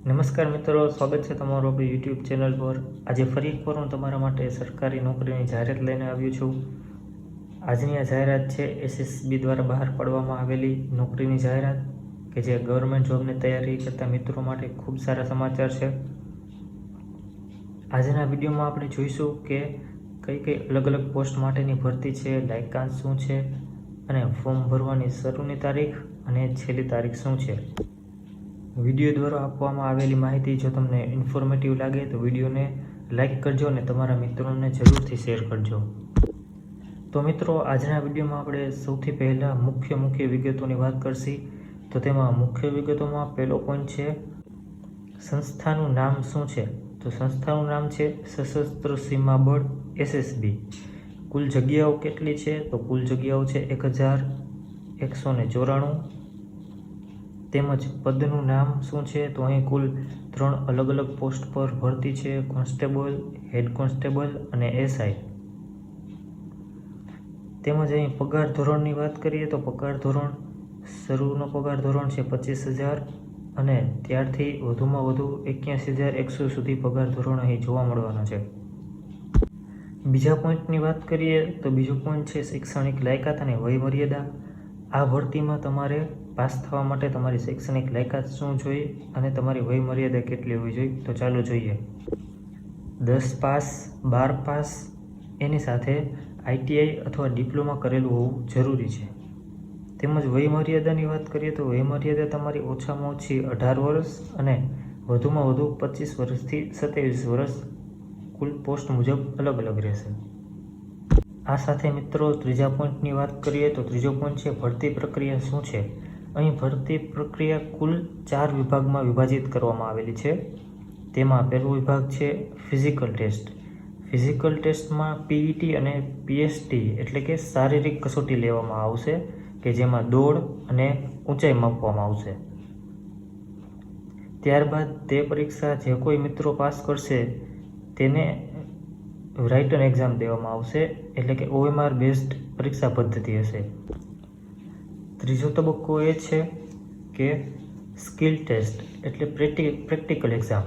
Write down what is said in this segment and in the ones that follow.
નમસ્કાર મિત્રો, સ્વાગત છે તમારું આપણી યુટ્યુબ ચેનલ પર। આજે ફરી એકવાર હું તમારા માટે સરકારી નોકરીની જાહેરાત લઈને આવ્યો છું। આજની આ જાહેરાત છે એસએસબી દ્વારા બહાર પાડવામાં આવેલી નોકરીની જાહેરાત કે જે ગવર્મેન્ટ જોબની તૈયારી કરતા મિત્રો માટે ખૂબ સારા સમાચાર છે। આજના વિડીયોમાં આપણે જોઈશું કે કઈ કઈ અલગ અલગ પોસ્ટ માટેની ભરતી છે, લાયકાત શું છે અને ફોર્મ ભરવાની શરૂની તારીખ અને છેલ્લી તારીખ શું છે। વિડીયો દ્વારા આપવામાં આવેલી માહિતી જો તમને ઇન્ફોર્મેટિવ લાગે તો વિડીયોને લાઇક કરજો અને તમારા મિત્રોને જરૂરથી શેર કરજો। તો મિત્રો, આજના વિડીયોમાં આપણે સૌથી પહેલાં મુખ્ય વિગતોની વાત કરશી। તો તેમાં મુખ્ય વિગતોમાં પહેલો પોઈન્ટ છે સંસ્થાનું નામ શું છે। તો સંસ્થાનું નામ છે સશસ્ત્ર સીમા બળ એસએસબી। કુલ જગ્યાઓ કેટલી છે? તો કુલ જગ્યાઓ છે 1194। તેમજ પદનું નામ શું છે? તો અહીં કુલ 3 અલગ અલગ પોસ્ટ પર ભરતી છે, કોન્સ્ટેબલ, હેડ કોન્સ્ટેબલ અને એસઆઈ। તેમજ અહીં પગાર ધોરણની વાત કરીએ તો પગાર ધોરણ શરૂનો પગાર ધોરણ છે 25,000 અને ત્યારથી વધુમાં વધુ 81,100 સુધી પગાર ધોરણ અહીં જોવા મળવાના છે। બીજા પોઈન્ટની વાત કરીએ તો બીજો પોઈન્ટ છે શૈક્ષણિક લાયકાત અને વયમર્યાદા। આ ભરતીમાં તમારે પાસ થવા માટે તમારી શૈક્ષણિક લાયકાત શું જોઈએ અને તમારી વયમર્યાદા કેટલી હોવી જોઈએ? તો ચાલો જોઈએ। 10 પાસ, 12 પાસ, એની સાથે આઈટીઆઈ અથવા ડિપ્લોમા કરેલું હોવું જરૂરી છે। તેમજ વયમર્યાદાની વાત કરીએ તો વયમર્યાદા તમારી ઓછામાં ઓછી 18 વર્ષ અને વધુમાં વધુ 25 વર્ષથી 27 વર્ષ કુલ પોસ્ટ મુજબ અલગ અલગ રહેશે। આ સાથે મિત્રો ત્રીજા પોઈન્ટની વાત કરીએ તો ત્રીજો પોઈન્ટ છે ભરતી પ્રક્રિયા શું છે। અહીં ભરતી પ્રક્રિયા કુલ 4 વિભાગમાં વિભાજિત કરવામાં આવેલી છે। તેમાં પહેલો વિભાગ છે ફિઝિકલ ટેસ્ટ। ફિઝિકલ ટેસ્ટમાં પીઈટી અને પીએસટી એટલે કે શારીરિક કસોટી લેવામાં આવશે કે જેમાં દોડ અને ઊંચાઈ માપવામાં આવશે। ત્યારબાદ તે પરીક્ષા જે કોઈ મિત્રો પાસ કરશે તેને રાઇટન એક્ઝામ દેવામાં આવશે એટલે કે OMR બેઝડ પરીક્ષા પદ્ધતિ હશે। ત્રીજો તબક્કો એ છે કે સ્કિલ ટેસ્ટ એટલે પ્રેક્ટિકલ એક્ઝામ।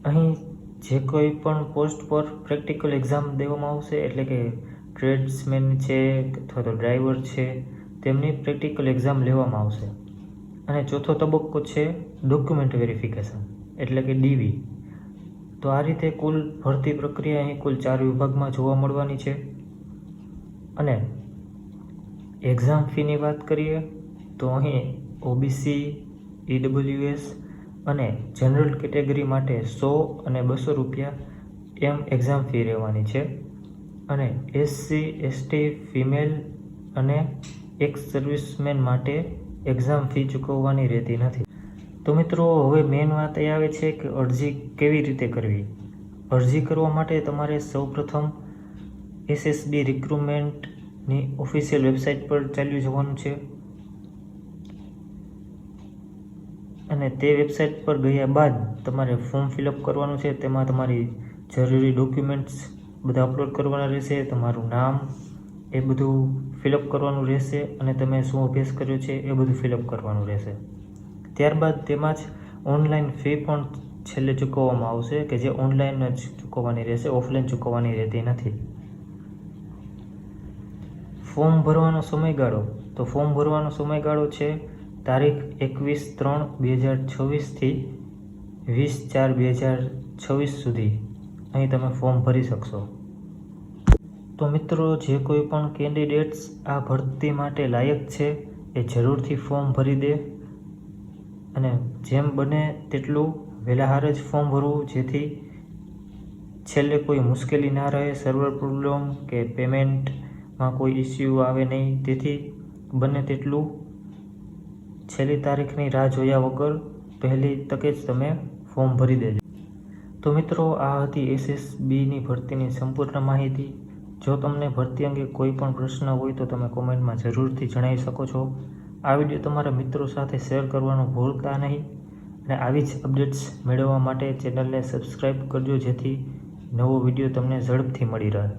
અહીં જે કોઈ પણ પોસ્ટ પર પ્રેક્ટિકલ એક્ઝામ દેવામાં આવશે એટલે કે ટ્રેડ્સમેન છે અથવા તો ડ્રાઈવર છે તેમની પ્રેક્ટિકલ એક્ઝામ લેવામાં આવશે। અને ચોથો તબક્કો છે ડોક્યુમેન્ટ વેરિફિકેશન એટલે કે ડીવી। તો આ રીતે કુલ ભરતી પ્રક્રિયા અહીં કુલ 4 વિભાગમાં જોવા મળવાની છે। અને એક્ઝામ ફીની વાત કરીએ તો અહીં ઓબીસી, ઈડબ્લ્યુએસ અને જનરલ કેટેગરી માટે 100 અને 200 રૂપિયા એમ એક્ઝામ ફી રહેવાની છે। અને એસસી, એસટી, ફિમેલ અને એક્સ સર્વિસમેન માટે એક્ઝામ ફી ચૂકવવાની રહેતી નથી। તો મિત્રો, હવે મેઇન વાત એ આવે છે કે અરજી કેવી રીતે કરવી। અરજી કરવા માટે તમારે સૌપ્રથમ એસએસબી રિક્રુટમેન્ટની ઓફિશિયલ વેબસાઇટ પર ચાલ્યું જવાનું છે અને તે વેબસાઇટ પર ગયા બાદ તમારે ફોર્મ ફિલઅપ કરવાનું છે। તેમાં તમારી જરૂરી ડોક્યુમેન્ટ્સ બધા અપલોડ કરવાના રહેશે, તમારું નામ એ બધું ફિલઅપ કરવાનું રહેશે અને તમે શું અભ્યાસ કર્યો છે એ બધું ફિલઅપ કરવાનું રહેશે। ત્યારબાદ તેમાં જ ઓનલાઈન ફી પણ છેલ્લે ચૂકવવામાં આવશે કે જે ઓનલાઈન જ ચૂકવવાની રહેશે, ઓફલાઈન ચૂકવવાની રહેતી નથી। ફોર્મ ભરવાનો સમયગાળો તો ફોર્મ ભરવાનો સમયગાળો છે તારીખ 21/3/2026 થી 20/4/2026 સુધી અહીં તમે ફોર્મ ભરી શકશો। તો મિત્રો, જે કોઈ પણ કેન્ડિડેટ્સ આ ભરતી માટે લાયક છે એ જરૂરથી ફોર્મ ભરી દે અને જેમ બને તેટલું વહેલાહાર જ ફોર્મ ભરવું જેથી છેલ્લે કોઈ મુશ્કેલી ના રહે, સર્વર પ્રોબ્લેમ કે પેમેન્ટમાં કોઈ ઇસ્યુ આવે નહીં। તેથી બને તેટલું છેલ્લી તારીખની રાહ જોયા વગર પહેલી તકે જ તમે ફોર્મ ભરી દેજો। તો મિત્રો, આ હતી એસએસબીની ભરતીની સંપૂર્ણ માહિતી। જો તમને ભરતી અંગે કોઈ પણ પ્રશ્ન હોય તો તમે કોમેન્ટમાં જરૂરથી જણાવી શકો છો। આ વિડીયો તમારા મિત્રો સાથે શેર કરવાનું ભૂલતા નહીં અને આવી જ અપડેટ્સ મેળવવા માટે ચેનલને સબસ્ક્રાઈબ કરજો જેથી નવો વિડીયો તમને ઝડપથી મળી રહે।